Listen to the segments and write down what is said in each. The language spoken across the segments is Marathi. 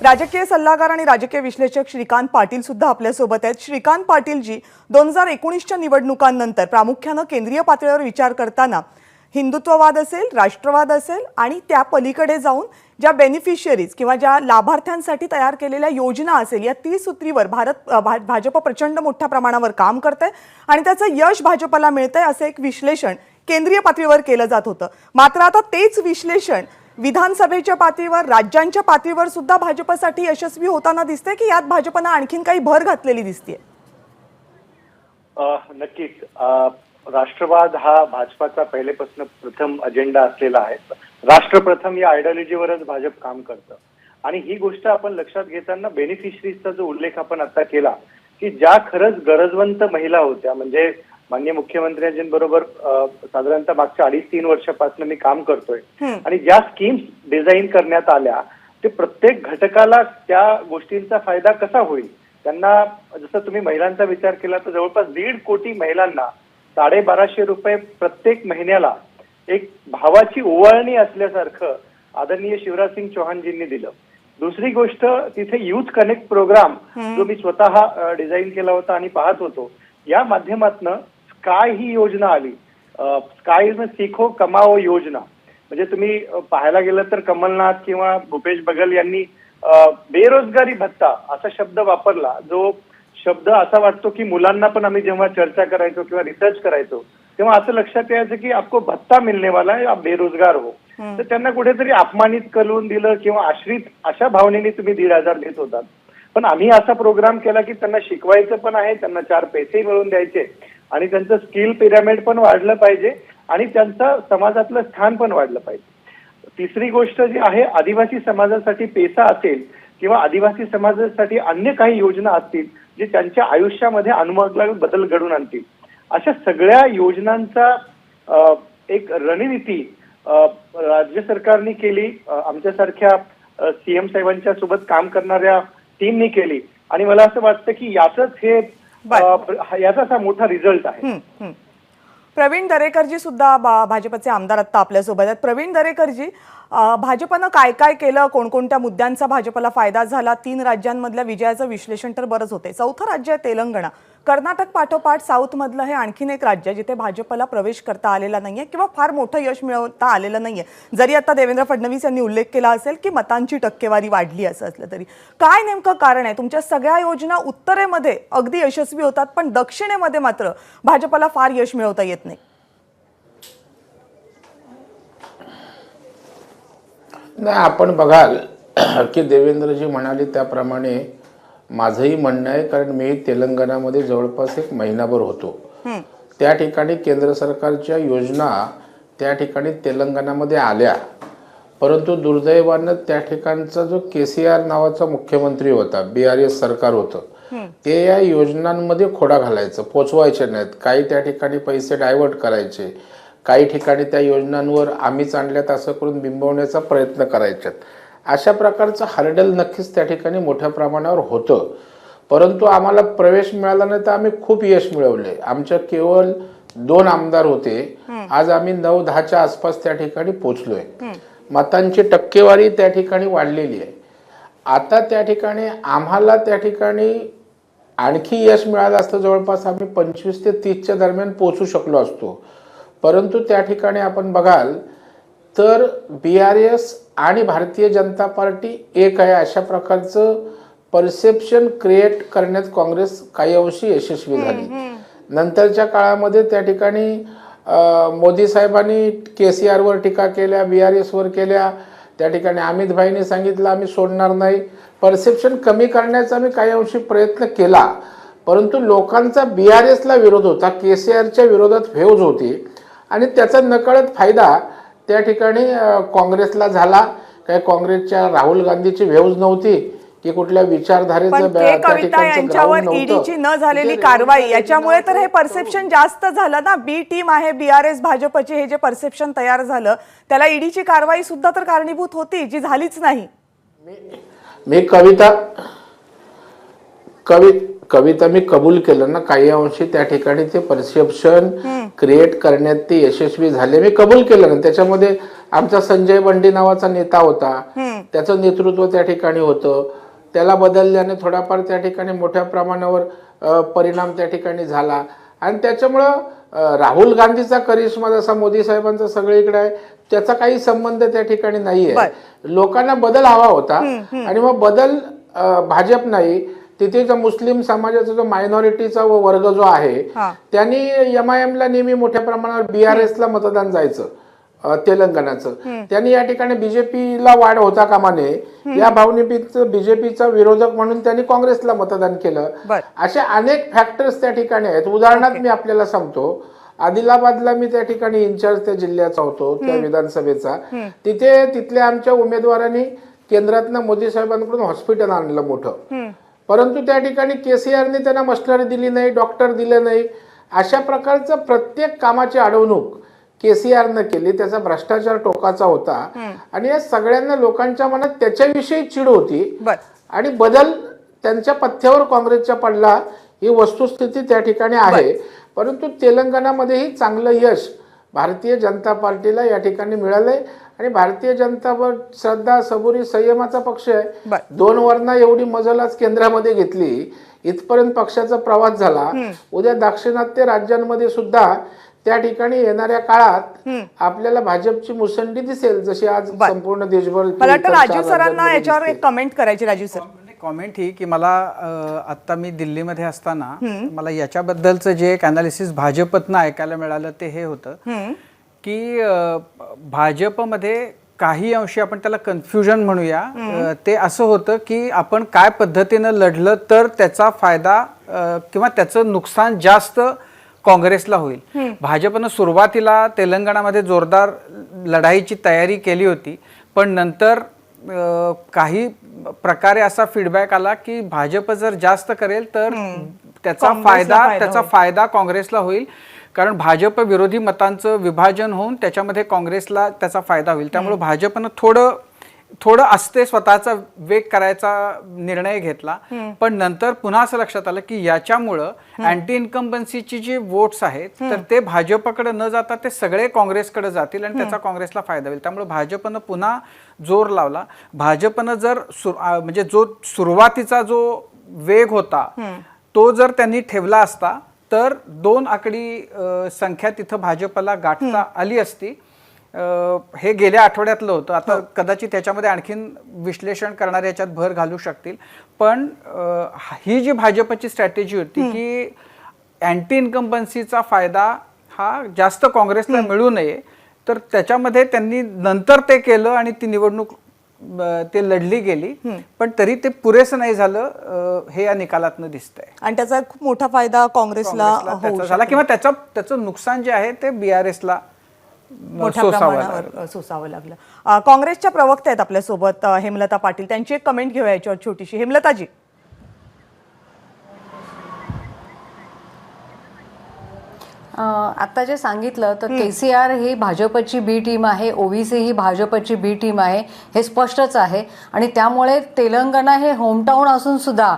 राजकीय सल्लागार आणि राजकीय विश्लेषक श्रीकांत पाटील सुद्धा आपल्यासोबत आहेत। श्रीकांत पाटीलजी, 2019च्या निवडणुकांनंतर प्रामुख्याने केंद्रीय पातळीवर विचार करताना हिंदुत्ववाद असेल, राष्ट्रवाद असेल आणि त्या पलीकडे जाऊन ज्या बेनिफिशियरीज किंवा ज्या लाभार्थ्यांसाठी तयार केलेल्या योजना असेल, या त्रिसूत्रीवर भाजप प्रचंड मोठ्या प्रमाणावर काम करते आणि त्याचं यश भाजपला मिळतंय असं एक विश्लेषण केंद्रीय पातळीवर केलं जात होतं। मात्र आता तेच विश्लेषण विधानसभेच्या पातळीवर, राज्यांच्या पातळीवर सुद्धा भाजपसाठी यशस्वी होताना दिसते की यात भाजपने आणखीन काही भर घातलेली दिसते? नक्कीच राष्ट्रवाद हा भाजपाचा पहिलेपासून प्रथम अजेंडा असलेला आहे। राष्ट्र प्रथम या आयडियोलॉजीवरच भाजप काम करतं आणि ही गोष्ट आपण लक्षात घेताना बेनिफिशरीजचा जो उल्लेख आपण आता केला की ज्या खरंच गरजवंत महिला होत्या, म्हणजे माननीय मुख्यमंत्र्यांबरोबर साधारणतः मागच्या 2.5-3 वर्षापासून मी काम करतोय आणि ज्या स्कीम्स डिझाईन करण्यात आल्या ते प्रत्येक घटकाला त्या गोष्टींचा फायदा कसा होईल, त्यांना जसं तुम्ही महिलांचा विचार केला तर जवळपास 1.5 कोटी महिलांना 1250 रुपये प्रत्येक महिन्याला एक भावाची ओवाळणी असल्यासारखं आदरणीय शिवराजसिंग चौहानजींनी दिलं। दुसरी गोष्ट, तिथे युथ कनेक्ट प्रोग्राम जो मी स्वतः डिझाईन केला होता आणि पाहत होतो, या माध्यमातून स्काय ही योजना आली, स्काय में सीखो कमाओ योजना। म्हणजे तुम्ही पाहायला गेलं तर कमलनाथ किंवा भूपेश बघेल यांनी बेरोजगारी भत्ता असा शब्द वापरला, जो शब्द असा वाटतो की मुलांना पण आम्ही जेव्हा चर्चा करायचो किंवा रिसर्च करायचो तेव्हा असं लक्षात यायचं की आपको भत्ता मिलने वाला है, आप बेरोजगार हो। तर त्यांना कुठेतरी अपमानित करून दिलं किंवा आश्रित अशा भावनेने तुम्ही 1,500 देत होतात। पण आम्ही असा प्रोग्राम केला की त्यांना शिकवायचं पण आहे, त्यांना 4 पैसे मिळवून द्यायचे आणि त्यांचं स्किल पिरामिड पण वाढलं पाहिजे आणि त्यांचं समाजातलं स्थान पण वाढलं पाहिजे। तिसरी गोष्ट जी आहे, आदिवासी समाजासाठी पेसा असेल किंवा आदिवासी समाजासाठी अन्य काही योजना असतील जे त्यांच्या आयुष्यामध्ये अनुमोदक बदल घडवून आणतील, अशा सगळ्या योजनांचा एक रणनीती राज्य सरकारने केली, आमच्यासारख्या सीएम साहेबांच्या सोबत काम करणाऱ्या टीमनी केली आणि मला असं वाटतं की याचाच हा मोठा रिझल्ट आहे। प्रवीण दरेकरजी सुद्धा भाजपचे आमदार आता आपल्यासोबत आहेत। प्रवीण दरेकरजी, भाजपनं काय काय केलं, कोणकोणत्या मुद्द्यांचा भाजपला फायदा झाला? 3 राज्यांमधल्या विजयाचं विश्लेषण तर बरंच होते। 4थं राज्य आहे तेलंगणा। कर्नाटक पाठोपाठ साऊथ मधलं हे आणखीन एक राज्य जिथे भाजपला प्रवेश करता आलेला नाहीये किंवा फार मोठं यश मिळवता आलेलं नाहीये। जरी आता देवेंद्र फडणवीस यांनी उल्लेख केला असेल की मतांची टक्केवारी वाढली असं असलं तरी काय नेमकं कारण आहे? तुमच्या सगळ्या योजना उत्तरेमध्ये अगदी यशस्वी होतात पण दक्षिणेमध्ये मात्र भाजपला फार यश मिळवता येत नाही। नाही, आपण बघाल की देवेंद्रजी म्हणाले त्याप्रमाणे माझंही म्हणणं आहे, कारण मी तेलंगणामध्ये जवळपास 1 महिनाभर होतो। त्या ठिकाणी केंद्र सरकारच्या योजना त्या ठिकाणी तेलंगणामध्ये आल्या, परंतु दुर्दैवानं त्या ठिकाणचा जो केसीआर नावाचा मुख्यमंत्री होता, बीआरएस सरकार होतं, ते या योजनांमध्ये खोडा घालायचं, पोचवायचे नाहीत, काही त्या ठिकाणी पैसे डायव्हर्ट करायचे, काही ठिकाणी त्या योजनांवर आम्हीच आणल्यात असं करून बिंबवण्याचा प्रयत्न करायच्यात। अशा प्रकारचं हर्डल नक्कीच त्या ठिकाणी मोठ्या प्रमाणावर होतं, परंतु आम्हाला प्रवेश मिळाला नाही तर आम्ही खूप यश मिळवले। आमच्या केवळ 2 आमदार होते, आज आम्ही 9-10च्या आसपास त्या ठिकाणी पोचलोय। मतांची टक्केवारी त्या ठिकाणी वाढलेली आहे। आता त्या ठिकाणी आम्हाला त्या ठिकाणी आणखी यश मिळालं असतं, जवळपास आम्ही 25 ते 30च्या दरम्यान पोचू शकलो असतो, परंतु त्या ठिकाणी आपण बघाल तर बीआरएस आणि भारतीय जनता पार्टी एक आहे अशा प्रकारचं परसेप्शन क्रिएट करण्यात काँग्रेस काही अंशी यशस्वी झाली। नंतरच्या काळामध्ये त्या ठिकाणी मोदी साहेबांनी केसीआरवर टीका केल्या, बीआरएसवर केल्या, त्या ठिकाणी अमित भाईंनी सांगितलं आम्ही सोडणार नाही। परसेप्शन कमी करण्याचा आम्ही काही अंशी प्रयत्न केला, परंतु लोकांचा बीआरएसला विरोध होता, केसीआरच्या विरोधात व्हेव्ज होती आणि त्याचा नकळत फायदा त्या ठिकाणी काँग्रेसला झाला। काही काँग्रेसच्या राहुल गांधीची व्हेव्ज नव्हती की कुठल्या विचारधारेचं कविता यांच्यावर ईडीची न झालेली कारवाई याच्यामुळे तर हे परसेप्शन जास्त झालं ना। बी टीम आहे बीआरएस भाजपची, हे जे परसेप्शन तयार झालं त्याला ईडीची कारवाई सुद्धा तर कारणीभूत होती, जी झालीच नाही। मी कविता मी कबूल केलं ना, काही अंशी त्या ठिकाणी ते परसेप्शन क्रिएट करण्यात ते यशस्वी झाले, मी कबूल केलं ना। त्याच्यामध्ये आमचा संजय बंडी नावाचा नेता होता, त्याचं नेतृत्व त्या ठिकाणी होतं, त्याला बदलल्याने थोडाफार त्या ठिकाणी मोठ्या प्रमाणावर परिणाम त्या ठिकाणी झाला. आणि त्याच्यामुळं राहुल गांधीचा करिश्मा जसा मोदी साहेबांचा सगळीकडे आहे त्याचा काही संबंध त्या ठिकाणी नाहीये. लोकांना बदल हवा होता आणि मग बदल भाजप नाही, तिथे जो मुस्लिम समाजाचा जो मायनॉरिटीचा वर्ग जो आहे त्यांनी MIM ला नेहमी मोठ्या प्रमाणावर BRS ला मतदान जायचं तेलंगणाचं. त्यांनी या ठिकाणी बीजेपीला वाढ होता कामा नये या भावनेत बीजेपीचा विरोधक म्हणून त्यांनी काँग्रेसला मतदान केलं. असे अनेक फॅक्टर्स त्या ठिकाणी आहेत. उदाहरणार्थ मी आपल्याला सांगतो, आदिलाबादला मी त्या ठिकाणी इन्चार्ज त्या जिल्ह्याचा होतो, त्या विधानसभेचा. तिथल्या आमच्या उमेदवारांनी केंद्रातनं मोदी साहेबांकडून हॉस्पिटल आणलं मोठं, परंतु त्या ठिकाणी KCRने त्यांना मशिनरी दिली नाही, डॉक्टर दिले नाही. अशा प्रकारचं प्रत्येक कामाची अडवणूक KCRनं केली. त्याचा भ्रष्टाचार टोकाचा होता आणि या सगळ्यांना लोकांच्या मनात त्याच्याविषयी चिड होती आणि बदल त्यांच्या पथ्यावर काँग्रेसच्या पडला, ही वस्तुस्थिती त्या ठिकाणी आहे. परंतु तेलंगणामध्येही चांगलं यश भारतीय जनता पार्टीला या ठिकाणी मिळालंय आणि भारतीय जनता श्रद्धा, सबुरी, संयमाचा पक्ष आहे. 2 वर्णा एवढी मजल आज केंद्रामध्ये घेतली, इथपर्यंत पक्षाचा प्रवास झाला. उद्या दाक्षिणात्य राज्यांमध्ये सुद्धा त्या ठिकाणी येणाऱ्या काळात आपल्याला भाजपची मुसंडी दिसेल, जशी आज संपूर्ण देशभर. मला वाटतं राजीव सरांना याच्यावर एक कमेंट करायची. राजीव सर, कॉमेंट ही की मला आता मी दिल्लीमध्ये असताना मला याच्याबद्दलचं जे एक अनालिसिस भाजपतनं ऐकायला मिळालं ते हे होतं की भाजपमध्ये काही अंशी आपण त्याला कन्फ्युजन म्हणूया, ते असं होतं की आपण काय पद्धतीनं लढलं तर त्याचा फायदा किंवा त्याचं नुकसान जास्त काँग्रेसला होईल. भाजपनं सुरुवातीला तेलंगणामध्ये जोरदार लढाईची तयारी केली होती, पण नंतर काही प्रकारे असा फीडबॅक आला की भाजप जर जास्त करेल तर त्याचा फायदा काँग्रेसला होईल, कारण भाजप विरोधी मतांचं विभाजन होऊन त्याच्यामध्ये काँग्रेसला त्याचा फायदा होईल. त्यामुळे भाजपनं थोडं असते स्वतःचा वेग करायचा निर्णय घेतला. पण नंतर पुन्हा असं लक्षात आलं की याच्यामुळं अँटी इन्कम्बन्सीची जी वोट्स आहेत तर ते भाजपकडे न जाता ते सगळे काँग्रेसकडे जातील आणि त्याचा काँग्रेसला फायदा होईल. त्यामुळे भाजपनं पुन्हा जोर लावला. भाजपनं जर म्हणजे जो सुरुवातीचा जो वेग होता तो जर त्यांनी ठेवला असता तर 2 आकडी संख्या तिथं भाजपला गाठता आली असती. हे गेल्या आठवड्यातलं होतं. आता कदाचित त्याच्यामध्ये आणखीन विश्लेषण करणारे याच्यात भर घालू शकतील. पण ही जी भाजपची स्ट्रॅटेजी होती की अँटी इन्कम्बन्सीचा फायदा हा जास्त काँग्रेसला मिळू नये, तर त्याच्यामध्ये त्यांनी नंतर ते केलं आणि ती निवडणूक ते लढली गेली. पण तरी ते पुरेसं नाही झालं हे या निकालातनं दिसतंय आणि त्याचा खूप मोठा फायदा काँग्रेसला झाला किंवा त्याचं नुकसान जे आहे ते BRSला मोठ्या प्रमाणावर सोसावं लागलं. काँग्रेसच्या प्रवक्त्या आहेत आपल्यासोबत हेमलता पाटील, त्यांची एक कमेंट घेऊया याच्यावर छोटीशी. हेमलताजी, आता जे सांगितलं तर KCR ही भाजपची बी टीम आहे, OBC ही भाजपची बी टीम आहे, हे स्पष्टच आहे. आणि त्यामुळे तेलंगणा हे होमटाऊन असून सुद्धा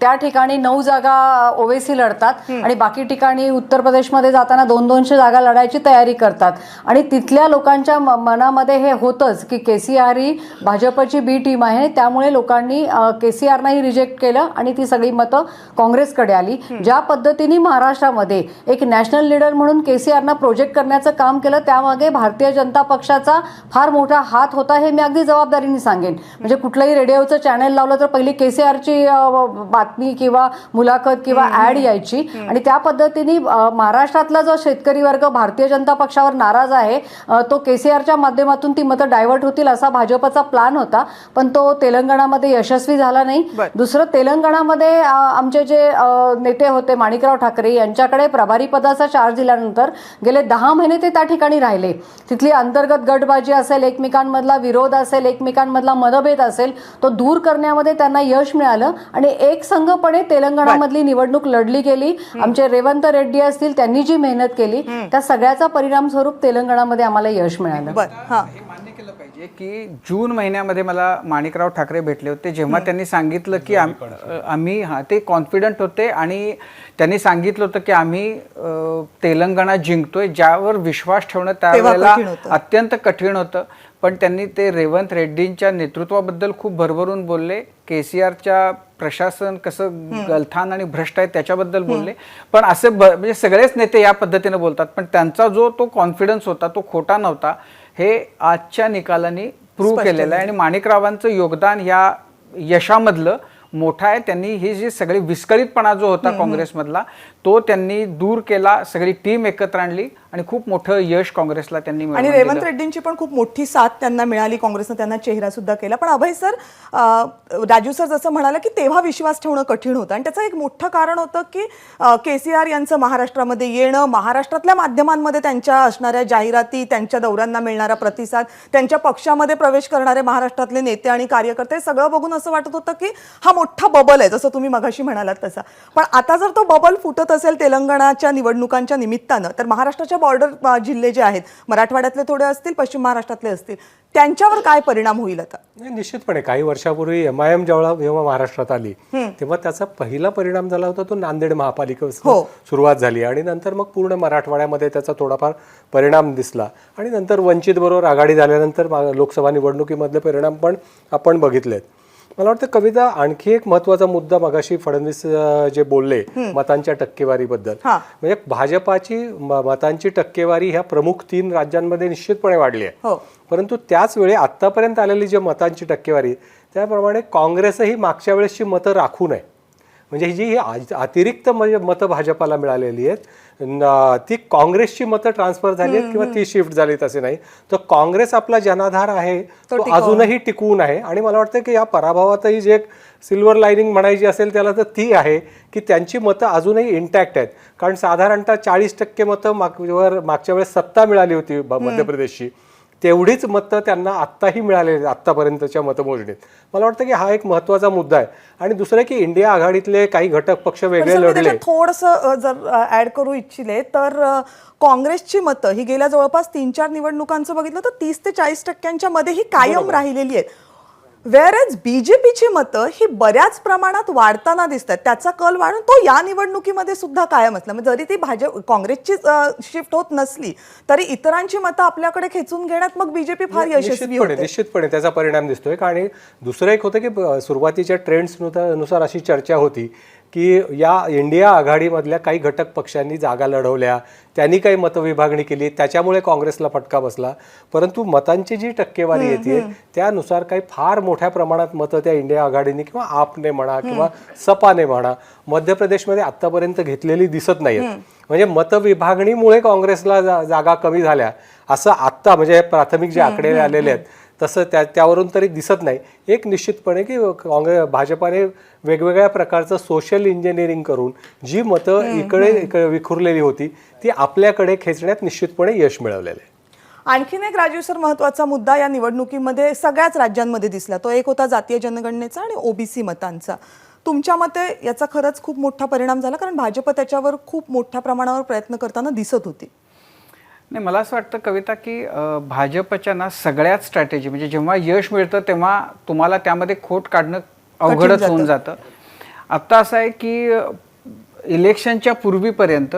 त्या ठिकाणी 9 जागा OBC लढतात आणि बाकी ठिकाणी उत्तर प्रदेशमध्ये जाताना 200-200 जागा लढायची तयारी करतात. आणि तिथल्या लोकांच्या मनामध्ये हे होतंच की KCR ही भाजपची बी टीम आहे, त्यामुळे लोकांनी KCRनाही रिजेक्ट केलं आणि ती सगळी मतं काँग्रेसकडे आली. ज्या पद्धतीने महाराष्ट्रामध्ये एक नॅशनल लीडर म्हणून KCRना प्रोजेक्ट करण्याचं काम केलं, त्यामागे भारतीय जनता पक्षाचा फार मोठा हात होता, हे मी अगदी जबाबदारीने सांगेन. म्हणजे कुठलंही रेडिओचं चॅनल लावलं तर पहिली KCRची बातमी किंवा मुलाखत किंवा ऍड यायची. आणि त्या पद्धतीने महाराष्ट्रातला जो शेतकरी वर्ग भारतीय जनता पक्षावर नाराज आहे तो KCRच्या माध्यमातून ती मतं डायव्हर्ट होतील असा भाजपचा प्लॅन होता, पण तो तेलंगणामध्ये यशस्वी झाला नाही. दुसरं, तेलंगणामध्ये आमचे जे नेते होते माणिकराव ठाकरे यांच्याकडे प्रभारी पदाचा चार्ज दिल्यानंतर गेले 10 महिने ते त्या ठिकाणी राहिले. तिथली अंतर्गत गटबाजी असेल, एकमेकांमधला विरोध असेल, एकमेकांमधला मतभेद असेल, तो दूर करण्यामध्ये त्यांना यश मिळालं आणि एक संघपणे तेलंगणामधली निवडणूक लढली गेली. आमचे रेवंत रेड्डी असतील, त्यांनी जी मेहनत केली त्या सगळ्याचा परिणाम स्वरूप तेलंगणामध्ये आम्हाला यश मिळालं. हे मान्य केलं पाहिजे की जून महिन्यामध्ये मला माणिकराव ठाकरे भेटले होते, जेव्हा त्यांनी सांगितलं की आम्ही ते कॉन्फिडंट होते आणि त्यांनी सांगितलं होतं की आम्ही तेलंगणा जिंकतोय, ज्यावर विश्वास ठेवणं त्यावेळेला अत्यंत कठीण होतं. पण त्यांनी ते रेवंत रेड्डींच्या नेतृत्वाबद्दल खूप भरभरून बोलले. केसीआरच्या प्रशासन कसं गलथान आणि भ्रष्ट आहे त्याच्याबद्दल बोलले. पण असे म्हणजे सगळेच नेते या पद्धतीने बोलतात, पण त्यांचा जो तो कॉन्फिडन्स होता तो खोटा नव्हता, हे आजच्या निकालांनी प्रूव्ह केलेलं आहे. आणि माणिकरावांचं योगदान या यशामधलं मोठा आहे. त्यांनी ही जी सगळी विस्कळीतपणा जो होता काँग्रेसमधला तो त्यांनी दूर केला, सगळी टीम एकत्र आणली आणि खूप मोठं यश काँग्रेसला त्यांनी मिळवून आणि दिलं. रेवंत रेड्डींची पण खूप मोठी साथ त्यांना मिळाली, काँग्रेसनं त्यांना चेहरा सुद्धा केला. पण अभय सर, राजू सर जसं म्हणाला की तेव्हा विश्वास ठेवणं कठीण होतं आणि त्याचं एक मोठं कारण होतं की केसीआर यांचं महाराष्ट्रामध्ये येणं, महाराष्ट्रातल्या माध्यमांमध्ये त्यांच्या असणाऱ्या जाहिराती, त्यांच्या दौऱ्यांना मिळणारा प्रतिसाद, त्यांच्या पक्षामध्ये प्रवेश करणारे महाराष्ट्रातले नेते आणि कार्यकर्ते, सगळं बघून असं वाटत होतं की हा मोठा बबल आहे, जसं तुम्ही मगाशी म्हणालात तसा. पण आता जर तो बबल फुटत असेल तेलंगणाच्या निवडणुकांच्या निमित्तानं, तर महाराष्ट्राच्या बॉर्डर जिल्हे जे आहेत, मराठवाड्यातले थोडे असतील, पश्चिम महाराष्ट्रातले असतील, त्यांच्यावर काय परिणाम होईल आता? नाही, निश्चितपणे काही वर्षापूर्वी MIM जेव्हा महाराष्ट्रात आली तेव्हा त्याचा पहिला परिणाम झाला होता तो नांदेड महापालिकेपासून सुरुवात झाली आणि नंतर मग पूर्ण मराठवाड्यामध्ये त्याचा थोडाफार परिणाम दिसला आणि नंतर वंचित बरोबर आघाडी झाल्यानंतर लोकसभा निवडणुकीमधले परिणाम पण आपण बघितलेत. मला वाटतं कविता, आणखी एक महत्वाचा मुद्दा मगाशी फडणवीस जे बोलले मतांच्या टक्केवारीबद्दल, म्हणजे भाजपाची मतांची टक्केवारी ह्या प्रमुख 3 राज्यांमध्ये निश्चितपणे वाढली आहे. परंतु त्याच वेळी आतापर्यंत आलेली जी मतांची टक्केवारी त्याप्रमाणे काँग्रेसही मागच्या वेळेसची मतं राखू नये, म्हणजे ही अतिरिक्त मतं भाजपाला मिळालेली आहेत, ती काँग्रेसची मतं ट्रान्सफर झाली आहेत किंवा ती शिफ्ट झालीत असे नाही. तर काँग्रेस आपला जनाधार आहे तो अजूनही टिकवून आहे आणि मला वाटतं की या पराभवातही जे एक सिल्वर लाईनिंग म्हणायची असेल त्याला तर ती आहे की त्यांची मतं अजूनही इंटॅक्ट आहेत. कारण साधारणतः 40% मतं मागच्या वेळेस सत्ता मिळाली होती मध्य प्रदेशची, तेवढीच मतं त्यांना आत्ताही मिळालेली आत्तापर्यंतच्या मतमोजणीत. मला वाटतं की हा एक महत्त्वाचा मुद्दा आहे. आणि दुसरं की इंडिया आघाडीतले काही घटक पक्ष वेगळे लढले. थोडंसं जर ऍड करू इच्छिले तर काँग्रेसची मतं ही गेल्या जवळपास 3-4 निवडणुकांचं बघितलं तर 30 ते 40% मध्ये ही कायम राहिलेली आहेत. वेअरएज बीजेपीची मतं ही बऱ्याच प्रमाणात वाढताना दिसतात. त्याचा कल वाढून तो या निवडणुकीमध्ये सुद्धा कायम असला, म्हणजे जरी ती काँग्रेसची शिफ्ट होत नसली तरी इतरांची मतं आपल्याकडे खेचून घेण्यात मग बीजेपी फार यशस्वी होते. निश्चितपणे त्याचा परिणाम दिसतोय. आणि दुसरं एक होतं की सुरुवातीच्या ट्रेंड्स नुसार अशी चर्चा होती की या इंडिया आघाडीमधल्या काही घटक पक्षांनी जागा लढवल्या, त्यांनी काही मतविभागणी केली, त्याच्यामुळे काँग्रेसला फटका बसला. परंतु मतांची जी टक्केवारी येते त्यानुसार काही फार मोठ्या प्रमाणात मतं त्या इंडिया आघाडीने किंवा आपने म्हणा किंवा सपाने म्हणा मध्य प्रदेशमध्ये आत्तापर्यंत घेतलेली दिसत नाहीत. म्हणजे मतविभागणीमुळे काँग्रेसला जागा कमी झाल्या असं आत्ता म्हणजे प्राथमिक जे आकडे आलेले आहेत तसं त्यावरून तरी दिसत नाही. एक निश्चितपणे की भाजपाने वेगवेगळ्या प्रकारचं सोशल इंजिनिअरिंग करून जी मतं इकडे विखुरलेली होती ती आपल्याकडे खेचण्यात निश्चितपणे यश मिळवलेलं आहे. आणखीन एक राजीव सर महत्त्वाचा मुद्दा या निवडणुकीमध्ये सगळ्याच राज्यांमध्ये दिसला, तो एक होता जातीय जनगणनेचा आणि ओबीसी मतांचा. तुमच्या मते याचा खरंच खूप मोठा परिणाम झाला, कारण भाजप त्याच्यावर खूप मोठ्या प्रमाणावर प्रयत्न करताना दिसत होती? नाही, मला असं वाटतं कविता की भाजपच्या ना सगळ्याच स्ट्रॅटेजी, म्हणजे जेव्हा यश मिळतं तेव्हा तुम्हाला त्यामध्ये खोट काढणं अवघडच होऊन जातं. आत्ता असं आहे की इलेक्शनच्या पूर्वीपर्यंत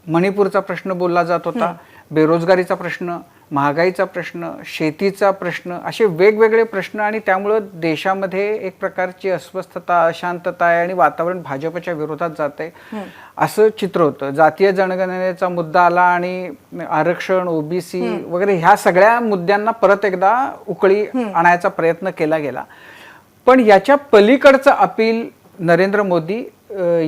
मणिपूरचा प्रश्न बोलला जात होता, बेरोजगारीचा प्रश्न, महागाईचा प्रश्न, शेतीचा प्रश्न, असे वेगवेगळे प्रश्न, आणि त्यामुळं देशामध्ये एक प्रकारची अस्वस्थता, अशांतता आहे आणि वातावरण भाजपच्या विरोधात जात आहे असं चित्र होतं. जातीय जनगणनेचा मुद्दा आला आणि आरक्षण, ओबीसी वगैरे ह्या सगळ्या मुद्द्यांना परत एकदा उकळी आणायचा प्रयत्न केला गेला. पण याच्या पलीकडचं अपील नरेंद्र मोदी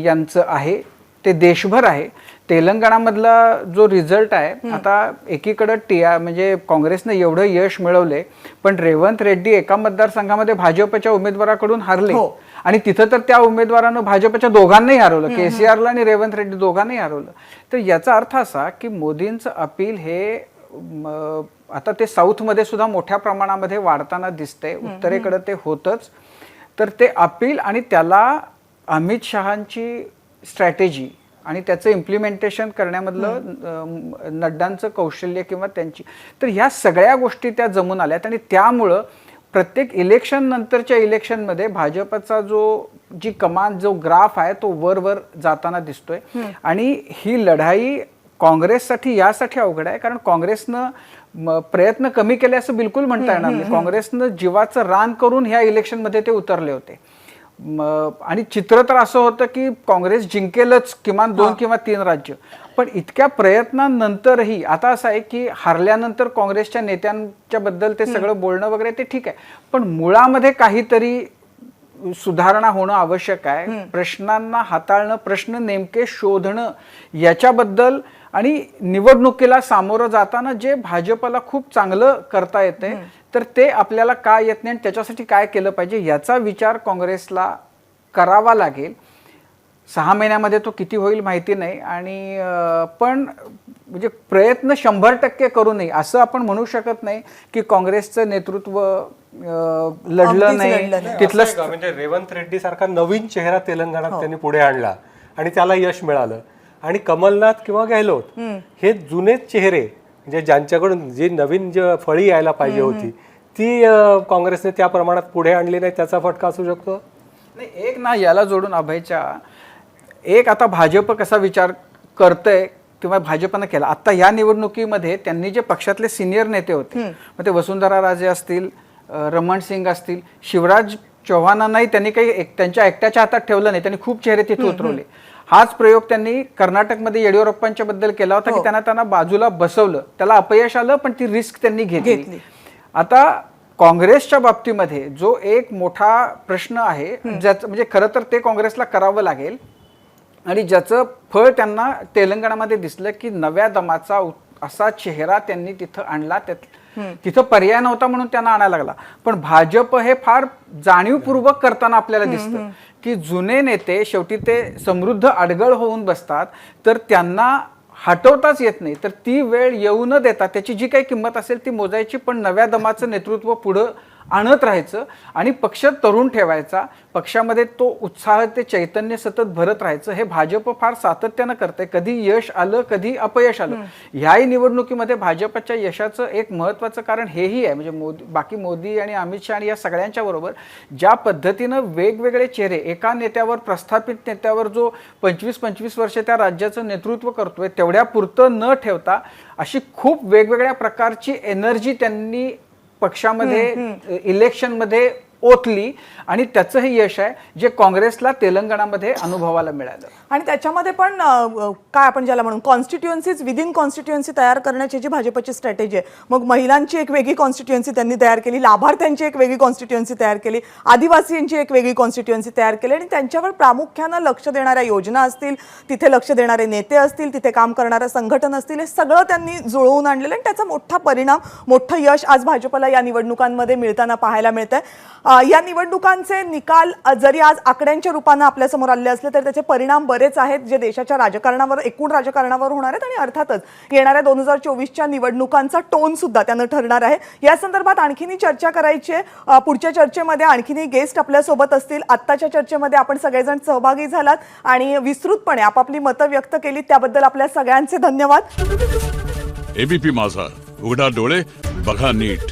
यांचं आहे, ते देशभर आहे. तेलंगणामधला जो रिझल्ट आहे, आता एकीकडं म्हणजे काँग्रेसने एवढं यश मिळवले, पण रेवंत रेड्डी एका मतदारसंघामध्ये भाजपच्या उमेदवाराकडून हारले आणि तिथं तर त्या उमेदवारानं भाजपच्या दोघांनाही हरवलं, केसीआरला आणि रेवंत रेड्डी दोघांनाही हरवलं. तर याचा अर्थ असा की मोदींचं अपील हे आता ते साऊथमध्ये सुद्धा मोठ्या प्रमाणामध्ये वाढताना दिसतंय, उत्तरेकडे ते होतच. तर ते अपील आणि त्याला अमित शहांची स्ट्रॅटेजी आणि त्याचं इम्प्लिमेंटेशन करण्यामधलं नड्डांचं कौशल्य किंवा त्यांची, तर ह्या सगळ्या गोष्टी त्या जमून आल्यात आणि त्यामुळं प्रत्येक इलेक्शन नंतरच्या इलेक्शनमध्ये भाजपचा जी कमान, जो ग्राफ आहे तो वर जाताना दिसतोय. आणि ही लढाई काँग्रेससाठी यासाठी अवघड आहे कारण काँग्रेसनं प्रयत्न कमी केले असं बिलकुल म्हणता येणार नाही. काँग्रेसनं जीवाचं रान करून ह्या इलेक्शनमध्ये ते उतरले होते. आणि चित्र तर असं होतं की काँग्रेस जिंकेलच किमान 2 किंवा 3 राज्य. पण इतक्या प्रयत्नांनंतरही आता असं आहे की हारल्यानंतर काँग्रेसच्या नेत्यांच्या बद्दल ते सगळं बोलणं वगैरे ते ठीक आहे, पण मुळामध्ये काहीतरी सुधारणा होणं आवश्यक आहे. प्रश्नांना हाताळणं, प्रश्न नेमके शोधणं याच्याबद्दल, आणि निवडणुकीला सामोरं जाताना जे भाजपला खूप चांगलं करता येते तर ते आपल्याला का येत नाही आणि त्याच्यासाठी काय केलं पाहिजे याचा विचार काँग्रेसला करावा लागेल. 6 महिन्यामध्ये तो किती होईल माहिती नाही, आणि पण म्हणजे प्रयत्न 100% करू नये असं आपण म्हणू शकत नाही की काँग्रेसचं नेतृत्व लढलं नाही. तिथलं असं आहे का? म्हणजे रेवंत रेड्डी सारखा नवीन चेहरा तेलंगणात त्यांनी पुढे आणला आणि त्याला यश मिळालं, आणि कमलनाथ किंवा गेहलोत हे जुनेच चेहरे म्हणजे ज्यांच्याकडून जी नवीन फळी यायला पाहिजे होती ती काँग्रेसने त्या प्रमाणात पुढे आणली नाही, त्याचा फटका असू शकतो. नाही, एक ना याला जोडून अभयच्या, एक आता भाजप कसा विचार करतंय किंवा भाजपनं केला. आता या निवडणुकीमध्ये त्यांनी जे पक्षातले सिनियर नेते होते, मग ते वसुंधरा राजे असतील, रमण सिंग असतील, शिवराज चौहानांनाही त्यांनी काही त्यांच्या एकट्याच्या हातात ठेवलं नाही, त्यांनी खूप चेहरे तिथे उतरवले. हाच प्रयोग त्यांनी कर्नाटकमध्ये येडियुरप्पांच्या बद्दल केला होता की त्यांना बाजूला बसवलं, त्याला अपयश आलं, पण ती रिस्क त्यांनी घेतली. आता काँग्रेसच्या बाबतीमध्ये जो एक मोठा प्रश्न आहे, ज्याचं म्हणजे खरं तर ते काँग्रेसला करावं लागेल आणि ज्याचं फळ त्यांना तेलंगणामध्ये दिसलं की नव्या दमाचा असा चेहरा त्यांनी तिथं आणला, तिथं पर्याय नव्हता म्हणून त्यांना आणायला लागला. पण भाजप हे फार जाणीवपूर्वक करताना आपल्याला दिसतं की जुने नेते शेवटी ते समृद्ध अडगळ होऊन बसतात, तर त्यांना हटवताच येत नाही, तर ती वेळ येऊ न देता त्याची जी काही किंमत असेल ती मोजायची, पण नव्या दमाचं नेतृत्व पुढं आणत राहायचं आणि पक्ष तरुण ठेवायचा, पक्षामध्ये तो उत्साह ते चैतन्य सतत भरत राहायचं. हे भाजप फार सातत्यानं करते. कधी यश आलं, कधी अपयश आलं. ह्याही निवडणुकीमध्ये भाजपच्या यशाचं एक महत्त्वाचं कारण हेही आहे, म्हणजे बाकी मोदी आणि अमित शहा आणि या सगळ्यांच्या बरोबर ज्या पद्धतीनं वेगवेगळे चेहरे एका नेत्यावर, प्रस्थापित नेत्यावर जो 25-25 वर्ष त्या राज्याचं नेतृत्व करतोय तेवढ्या पुरतं न ठेवता अशी खूप वेगवेगळ्या प्रकारची एनर्जी त्यांनी पक्षामध्ये इलेक्शनमध्ये ओतली, आणि त्याचं हे यश आहे जे काँग्रेसला तेलंगणामध्ये अनुभवायला मिळालं. आणि त्याच्यामध्ये पण काय आपण ज्याला म्हणून कॉन्स्टिट्युएन्सीज विदिन कॉन्स्टिट्युएन्सी तयार करण्याची जी भाजपची स्ट्रॅटेजी आहे, मग महिलांची एक वेगळी कॉन्स्टिट्युएन्सी त्यांनी तयार केली, लाभार्थ्यांची एक वेगळी कॉन्स्टिट्युएन्सी तयार केली, आदिवासींची एक वेगळी कॉन्स्टिट्युएन्सी तयार केली, आणि त्यांच्यावर प्रामुख्यानं लक्ष देणाऱ्या योजना असतील, तिथे लक्ष देणारे नेते असतील, तिथे काम करणारं संघटन असतील, हे सगळं त्यांनी जुळवून आणलेलं, आणि त्याचा मोठा परिणाम, मोठं यश आज भाजपला या निवडणुकांमध्ये मिळताना पाहायला मिळतंय. या निवडणुकांचे निकाल जरी आज आकड्यांच्या रूपानं आपल्यासमोर आले असले तर त्याचे परिणाम बरेच आहेत जे देशाच्या राजकारणावर, एकूण राजकारणावर होणार आहेत, आणि अर्थातच येणाऱ्या 2024च्या निवडणुकांचा टोन सुद्धा त्यानं ठरणार आहे. या संदर्भात आणखीनही चर्चा करायची आहे. पुढच्या चर्चेमध्ये आणखीनही गेस्ट आपल्यासोबत असतील. आत्ताच्या चर्चेमध्ये आपण सगळेजण सहभागी झालात आणि विस्तृतपणे आपापली मतं व्यक्त केली, त्याबद्दल आपल्या सगळ्यांचे धन्यवाद. एबीपी माझा, उघडा डोळे बघा नीट.